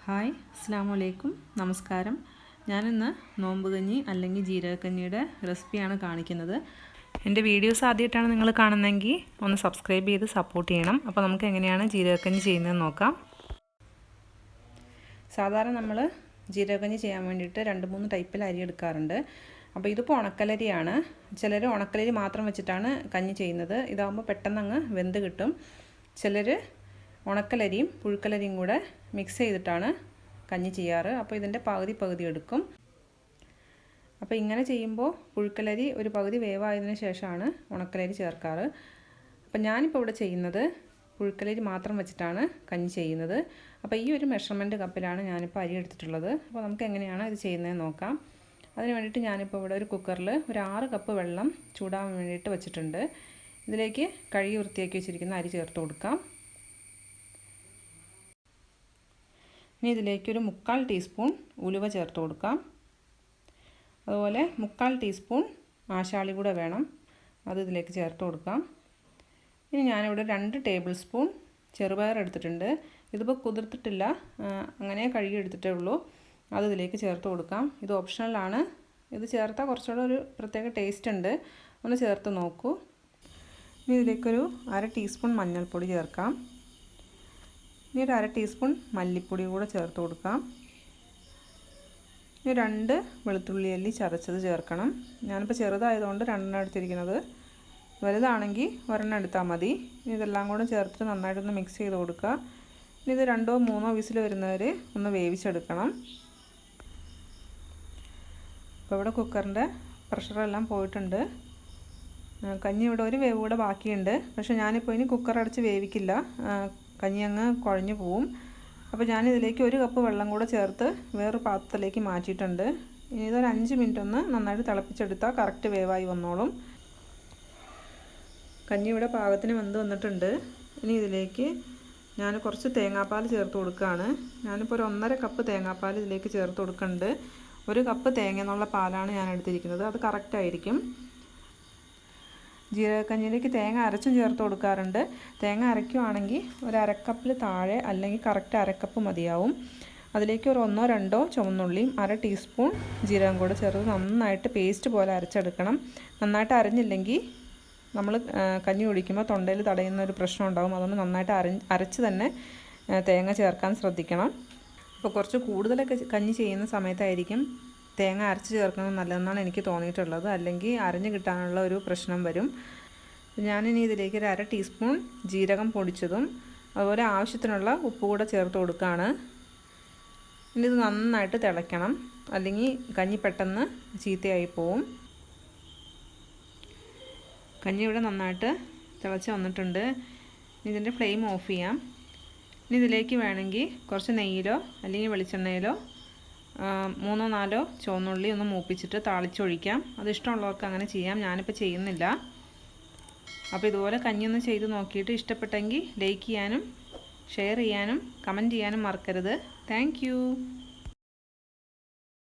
Hi അസ്സലാമു അലൈക്കും നമസ്കാരം. ഞാനിന്ന് നോമ്പ് കഞ്ഞി അല്ലെങ്കിൽ ജീരകക്കഞ്ഞിയുടെ റെസിപ്പിയാണ് കാണിക്കുന്നത്. എൻ്റെ വീഡിയോസ് ആദ്യമായിട്ടാണ് നിങ്ങൾ കാണുന്നതെങ്കിൽ ഒന്ന് സബ്സ്ക്രൈബ് ചെയ്ത് സപ്പോർട്ട് ചെയ്യണം. അപ്പോൾ നമുക്ക് എങ്ങനെയാണ് ജീരകക്കഞ്ഞി ചെയ്യുന്നതെന്ന് നോക്കാം. സാധാരണ നമ്മൾ ജീരകക്കഞ്ഞി ചെയ്യാൻ വേണ്ടിയിട്ട് 2-3 ടൈപ്പിൽ അരി എടുക്കാറുണ്ട്. അപ്പോൾ ഇതിപ്പോൾ ഉണക്കലരിയാണ്. ചിലർ ഉണക്കലരി മാത്രം വെച്ചിട്ടാണ് കഞ്ഞി ചെയ്യുന്നത്. ഇതാകുമ്പോൾ പെട്ടെന്ന് അങ്ങ് വെന്ത് കിട്ടും. ചിലർ ഉണക്കലരിയും പുഴുക്കലരിയും കൂടെ മിക്സ് ചെയ്തിട്ടാണ് കഞ്ഞി ചെയ്യാറ്. അപ്പോൾ ഇതിൻ്റെ പകുതി എടുക്കും. അപ്പോൾ ഇങ്ങനെ ചെയ്യുമ്പോൾ പുഴുക്കലരി ഒരു പകുതി വേവായതിനു ശേഷമാണ് ഉണക്കലരി ചേർക്കാറ്. അപ്പോൾ ഞാനിപ്പോൾ ഇവിടെ ചെയ്യുന്നത് പുഴുക്കലരി മാത്രം വെച്ചിട്ടാണ് കഞ്ഞി ചെയ്യുന്നത്. അപ്പോൾ ഈ ഒരു മെഷർമെൻറ്റ് കപ്പിലാണ് ഞാനിപ്പോൾ അരി എടുത്തിട്ടുള്ളത്. അപ്പോൾ നമുക്ക് എങ്ങനെയാണ് ഇത് ചെയ്യുന്നതെന്ന് നോക്കാം. അതിന് വേണ്ടിയിട്ട് ഞാനിപ്പോൾ ഇവിടെ ഒരു കുക്കറിൽ ഒരു 6 കപ്പ് വെള്ളം ചൂടാൻ വേണ്ടിയിട്ട് വെച്ചിട്ടുണ്ട്. ഇതിലേക്ക് കഴുകി വൃത്തിയാക്കി വെച്ചിരിക്കുന്ന അരി ചേർത്ത് കൊടുക്കാം. ഇനി ഇതിലേക്ക് ഒരു 3/4 ടീസ്പൂൺ ഉലുവ ചേർത്ത് കൊടുക്കാം. അതുപോലെ 3/4 ടീസ്പൂൺ ആശാളി കൂടെ വേണം, അത് ഇതിലേക്ക് ചേർത്ത് കൊടുക്കാം. ഇനി ഞാനിവിടെ 2 ടേബിൾ സ്പൂൺ ചെറുപയർ എടുത്തിട്ടുണ്ട്. ഇതിപ്പോൾ കുതിർത്തിട്ടില്ല, അങ്ങനെ കഴുകി എടുത്തിട്ടേ ഉള്ളൂ. അത് ഇതിലേക്ക് ചേർത്ത് കൊടുക്കാം. ഇത് ഓപ്ഷണലാണ്. ഇത് ചേർത്താൽ കുറച്ചുകൂടെ ഒരു പ്രത്യേക ടേസ്റ്റ് ഉണ്ട്. ഒന്ന് ചേർത്ത് നോക്കൂ. ഇനി ഇതിലേക്കൊരു 1/2 ടീസ്പൂൺ മഞ്ഞൾപ്പൊടി ചേർക്കാം. ഇനി ഒരു 1/2 ടീസ്പൂൺ മല്ലിപ്പൊടി കൂടെ ചേർത്ത് കൊടുക്കാം. ഇനി 2 വെളുത്തുള്ളി അല്ലി ചതച്ചത് ചേർക്കണം. ഞാനിപ്പോൾ ചെറുതായതുകൊണ്ട് 2 എടുത്തിരിക്കുന്നത്. വലുതാണെങ്കിൽ 1 എടുത്താൽ മതി. ഇനി ഇതെല്ലാം കൂടെ ചേർത്തിട്ട് നന്നായിട്ടൊന്ന് മിക്സ് ചെയ്ത് കൊടുക്കുക. ഇനി ഇത് 2-3 വിസിൽ വരുന്നവരെ ഒന്ന് വേവിച്ചെടുക്കണം. ഇപ്പോൾ ഇവിടെ കുക്കറിൻ്റെ പ്രഷറെല്ലാം പോയിട്ടുണ്ട്. കഞ്ഞി ഇവിടെ ഒരു വേവ് കൂടെ ബാക്കിയുണ്ട്. പക്ഷേ ഞാനിപ്പോൾ ഇനി കുക്കർ അടച്ച് വേവിക്കില്ല, കഞ്ഞി അങ്ങ് കുഴഞ്ഞു പോവും. അപ്പോൾ ഞാനിതിലേക്ക് 1 കപ്പ് വെള്ളം കൂടെ ചേർത്ത് വേറൊരു പാത്രത്തിലേക്ക് മാറ്റിയിട്ടുണ്ട്. ഇനി ഇതൊരു 5 മിനിറ്റ് ഒന്ന് നന്നായിട്ട് തിളപ്പിച്ചെടുത്താൽ കറക്റ്റ് വേവായി വന്നോളും. കഞ്ഞി ഇവിടെ പാകത്തിന് വെന്ത് വന്നിട്ടുണ്ട്. ഇനി ഇതിലേക്ക് ഞാൻ കുറച്ച് തേങ്ങാപ്പാൽ ചേർത്ത് കൊടുക്കുകയാണ്. ഞാനിപ്പോൾ ഒരു 1.5 കപ്പ് തേങ്ങാപ്പാൽ ഇതിലേക്ക് ചേർത്ത് കൊടുക്കുന്നുണ്ട്. 1 കപ്പ് തേങ്ങ എന്നുള്ള പാലാണ് ഞാൻ എടുത്തിരിക്കുന്നത്, അത് കറക്റ്റായിരിക്കും. ജീരകക്കഞ്ഞിയിലേക്ക് തേങ്ങ അരച്ചും ചേർത്ത് കൊടുക്കാറുണ്ട്. തേങ്ങ അരയ്ക്കുവാണെങ്കിൽ ഒരു 1/2 കപ്പിൽ താഴെ അല്ലെങ്കിൽ കറക്റ്റ് 1/2 കപ്പ് മതിയാവും. അതിലേക്ക് ഒരു 1-2 ചുവന്നുള്ളിയും 1/2 ടീസ്പൂൺ ജീരകം കൂടെ ചേർത്ത് നന്നായിട്ട് പേസ്റ്റ് പോലെ അരച്ചെടുക്കണം. നന്നായിട്ട് അരഞ്ഞില്ലെങ്കിൽ നമ്മൾ കഞ്ഞി കുടിക്കുമ്പോൾ തൊണ്ടയിൽ തടയുന്ന ഒരു പ്രശ്നം ഉണ്ടാകും. അതുകൊണ്ട് നന്നായിട്ട് അരച്ച് തന്നെ തേങ്ങ ചേർക്കാൻ ശ്രദ്ധിക്കണം. അപ്പോൾ കുറച്ച് കൂടുതലൊക്കെ കഞ്ഞി ചെയ്യുന്ന സമയത്തായിരിക്കും തേങ്ങ അരച്ച് ചേർക്കുന്നത് നല്ലതെന്നാണ് എനിക്ക് തോന്നിയിട്ടുള്ളത്. അല്ലെങ്കിൽ അരഞ്ഞ് കിട്ടാനുള്ള ഒരു പ്രശ്നം വരും. ഞാനിനി ഇതിലേക്ക് ഒരു 1/2 ടീസ്പൂൺ ജീരകം പൊടിച്ചതും അതുപോലെ ആവശ്യത്തിനുള്ള ഉപ്പ് കൂടെ ചേർത്ത് കൊടുക്കുകയാണ്. ഇനി ഇത് നന്നായിട്ട് തിളയ്ക്കണം, അല്ലെങ്കിൽ കഞ്ഞി പെട്ടെന്ന് ചീത്തയായി പോവും. കഞ്ഞി ഇവിടെ നന്നായിട്ട് തിളച്ച് വന്നിട്ടുണ്ട്. ഇതിൻ്റെ ഫ്ലെയിം ഓഫ് ചെയ്യാം. ഇനി ഇതിലേക്ക് വേണമെങ്കിൽ കുറച്ച് നെയ്യിലോ അല്ലെങ്കിൽ വെളിച്ചെണ്ണയിലോ 3-4 ചുവന്നുള്ളി ഒന്ന് മൂപ്പിച്ചിട്ട് താളിച്ചൊഴിക്കാം. അത് ഇഷ്ടമുള്ളവർക്ക് അങ്ങനെ ചെയ്യാം, ഞാനിപ്പോൾ ചെയ്യുന്നില്ല. അപ്പോൾ ഇതുപോലെ കഞ്ഞിയൊന്ന് ചെയ്ത് നോക്കിയിട്ട് ഇഷ്ടപ്പെട്ടെങ്കിൽ ലൈക്ക് ചെയ്യാനും ഷെയർ ചെയ്യാനും കമൻറ്റ് ചെയ്യാനും മറക്കരുത്. താങ്ക്